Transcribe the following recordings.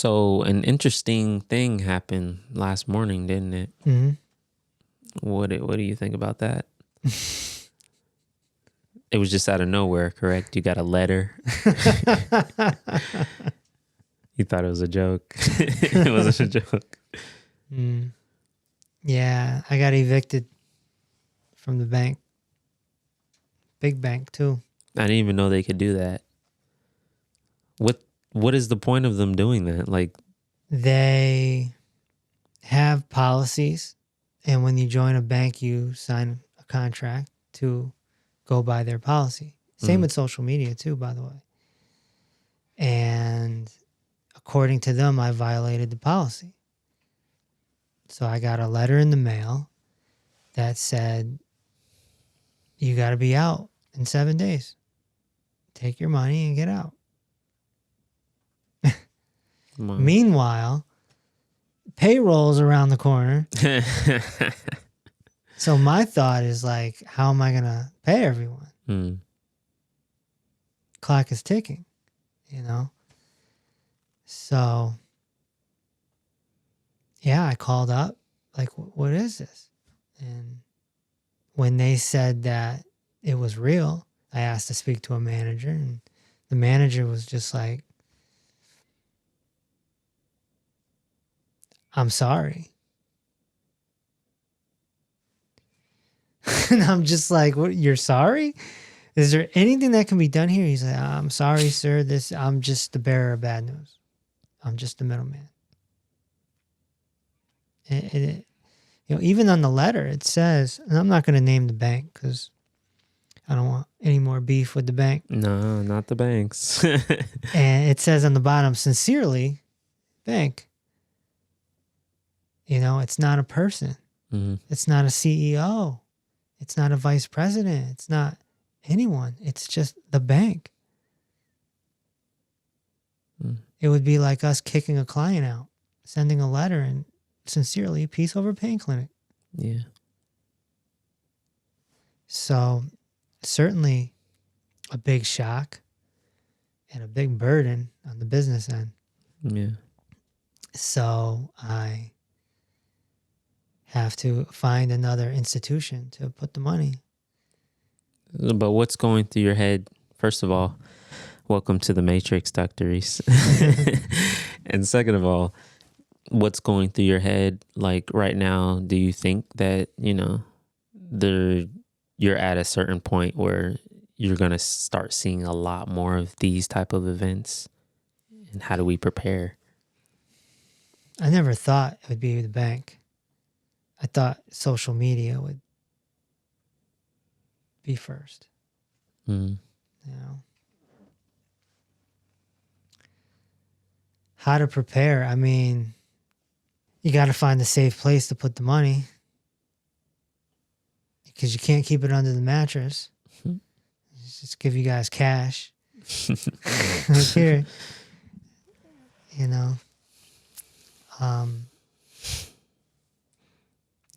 So an interesting thing happened last morning, didn't it? Mm-hmm. What do you think about that? It was just out of nowhere, correct? You got a letter. You thought it was a joke. It wasn't a joke. Yeah, I got evicted from the bank. Big bank too. I didn't even know they could do that. What is the point of them doing that? Like, They have policies, and when you join a bank, you sign a contract to go by their policy. Same with social media too, by the way. And according to them, I violated the policy. So I got a letter in the mail that said, you got to be out in 7 days. Take your money and get out. wow. Meanwhile, payroll's around the corner. So my thought is like, how am I going to pay everyone? Clock is ticking, you know? So, yeah, I called up, like, what is this? And when they said that it was real, I asked to speak to a manager, and the manager was just like, I'm sorry. And I'm just like, what, you're sorry? Is there anything that can be done here? He's like, I'm sorry, sir. I'm just the bearer of bad news. I'm just the middleman. Even on the letter, it says, and I'm not going to name the bank because I don't want any more beef with the bank. No, not the banks. And it says on the bottom, sincerely, bank. It's not a person. It's not a CEO. It's not a vice president. It's not anyone. It's just the bank. It would be like us kicking a client out, sending a letter and sincerely, Peace Over Pain Clinic. Yeah. So certainly a big shock and a big burden on the business end. Yeah. So I have to find another institution to put the money. But what's going through your head? First of all, welcome to the Matrix, Dr. Reese. And second of all, what's going through your head like right now? Do you think that, you're at a certain point where you're going to start seeing a lot more of these type of events? And how do we prepare? I never thought it would be the bank. I thought social media would be first. How to prepare? I mean, you got to find a safe place to put the money because you can't keep it under the mattress. Just give you guys cash. Like here,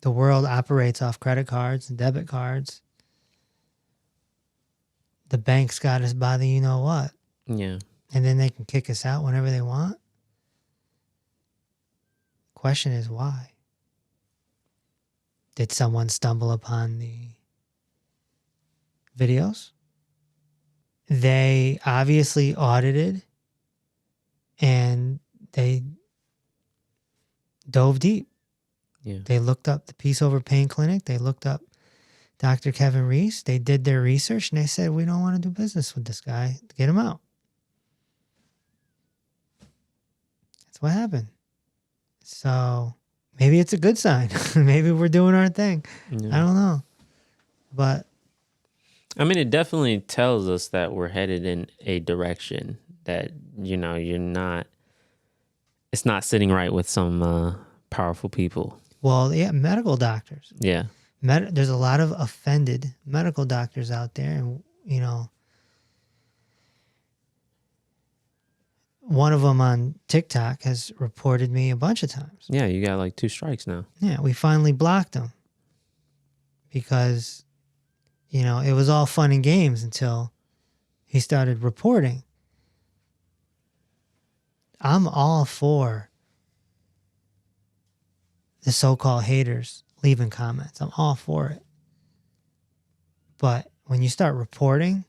the world operates off credit cards and debit cards. The bank's got us by the you-know-what. Yeah. And then they can kick us out whenever they want. Question is why? Did someone stumble upon the videos? They obviously audited and they dove deep. Yeah. They looked up the Peace Over Pain Clinic. They looked up Dr. Kevin Reese. They did their research and they said, we don't want to do business with this guy. Get him out. That's what happened. So maybe it's a good sign. Maybe we're doing our thing. Yeah. I don't know. But I mean, it definitely tells us that we're headed in a direction that, it's not sitting right with some powerful people. Well, yeah, medical doctors. Yeah. There's a lot of offended medical doctors out there. And, one of them on TikTok has reported me a bunch of times. Yeah, you got like 2 strikes now. Yeah, we finally blocked him because, it was all fun and games until he started reporting I'm all for the so-called haters leaving comments. I'm all for it. But when you start reporting,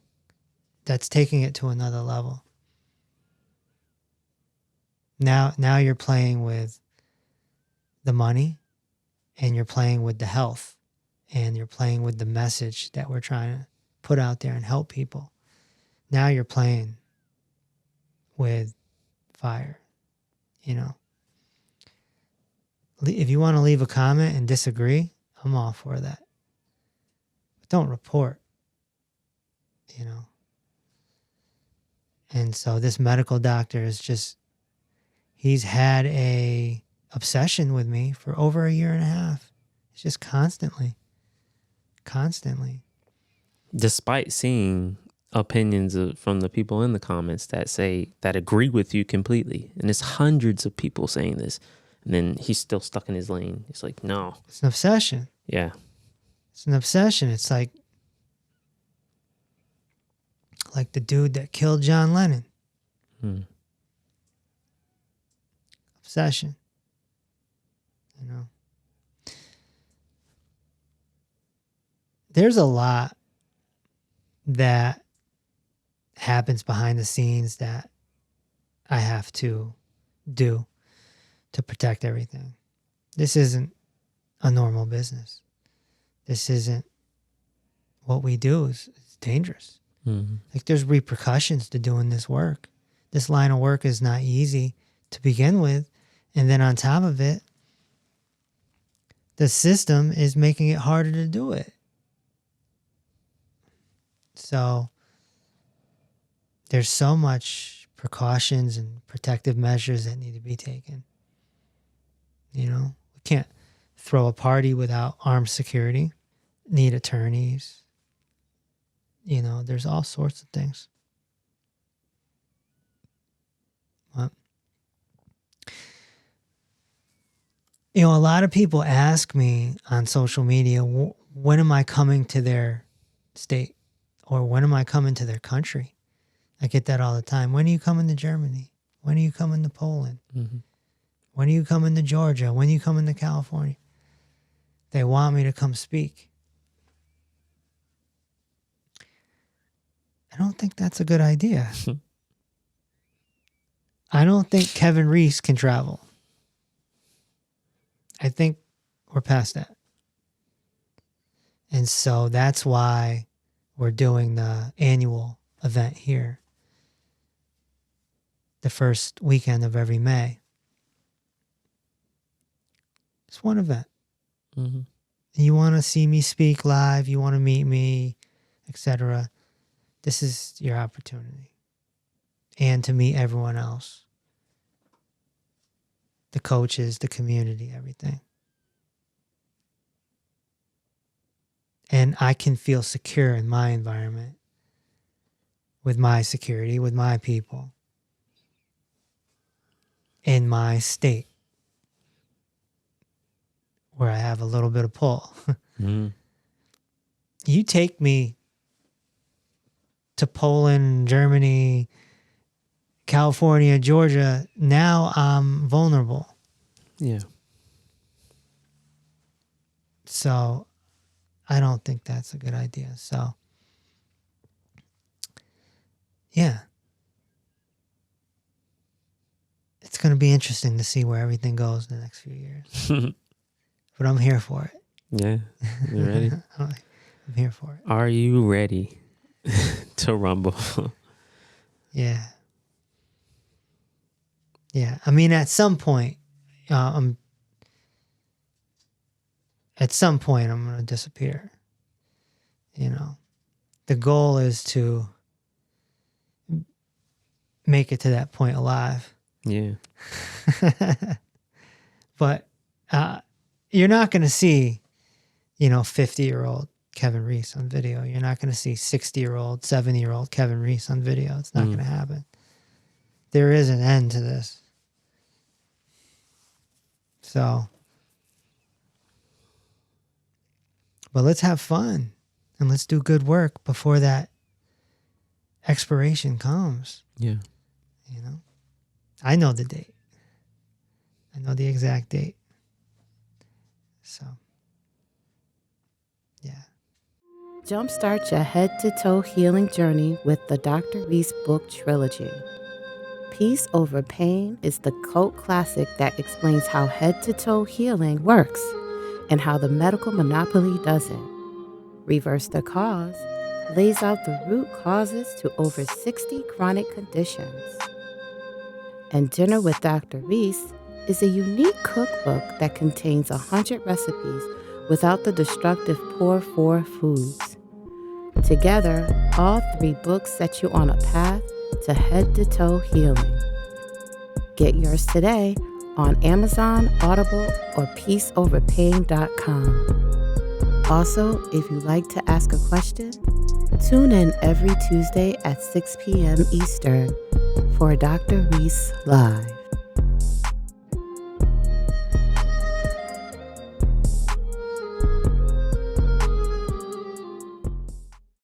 that's taking it to another level. Now you're playing with the money, and you're playing with the health, and you're playing with the message that we're trying to put out there and help people. Now you're playing with fire, you know. If you want to leave a comment and disagree, I'm all for that. But don't report, you know. And so this medical doctor is just, he's had a obsession with me for over a year and a half. It's just constantly. Despite seeing opinions from the people in the comments that agree with you completely, and it's hundreds of people saying this, and then he's still stuck in his lane. It's like, no. It's an obsession. Yeah. It's an obsession. It's like the dude that killed John Lennon. Obsession. You know. There's a lot that happens behind the scenes that I have to do to protect everything. This isn't a normal business. This isn't what we do. It's dangerous. Like, there's repercussions to doing this work. This line of work is not easy to begin with. And then on top of it, the system is making it harder to do it. So there's so much precautions and protective measures that need to be taken. You know, we can't throw a party without armed security, need attorneys. You know, there's all sorts of things. But, you know, a lot of people ask me on social media, when am I coming to their state? Or when am I coming to their country? I get that all the time. When are you coming to Germany? When are you coming to Poland? When are you coming to Georgia? When are you coming to California? They want me to come speak. I don't think that's a good idea. I don't think Kevin Reese can travel. I think we're past that. And so that's why we're doing the annual event here, the first weekend of every May. It's one event. You want to see me speak live, you want to meet me, etc. This is your opportunity. And to meet everyone else. The coaches, the community, everything. And I can feel secure in my environment, with my security, with my people, in my state, where I have a little bit of pull. You take me to Poland, Germany, California, Georgia, now I'm vulnerable. Yeah. So I don't think that's a good idea. So, yeah. It's going to be interesting to see where everything goes in the next few years. But I'm here for it. Yeah. You ready? I'm here for it. Are you ready to rumble? Yeah. Yeah. I mean, at some point, I'm going to disappear. You know, the goal is to make it to that point alive. Yeah. But you're not going to see, 50-year-old Kevin Reese on video. You're not going to see 60-year-old, 70-year-old Kevin Reese on video. It's not going to happen. There is an end to this. So, but let's have fun and let's do good work before that expiration comes. Yeah. I know the date. I know the exact date. So, yeah. Jumpstart your head-to-toe healing journey with the Dr. Reese book trilogy. Peace Over Pain is the cult classic that explains how head-to-toe healing works and how the medical monopoly doesn't. Reverse the Cause lays out the root causes to over 60 chronic conditions. And Dinner with Dr. Reese is a unique cookbook that contains 100 recipes without the destructive pour four foods. Together, all 3 books set you on a path to head-to-toe healing. Get yours today on Amazon, Audible, or peaceoverpain.com. Also, if you'd like to ask a question, tune in every Tuesday at 6 p.m. Eastern for Dr. Reese Live.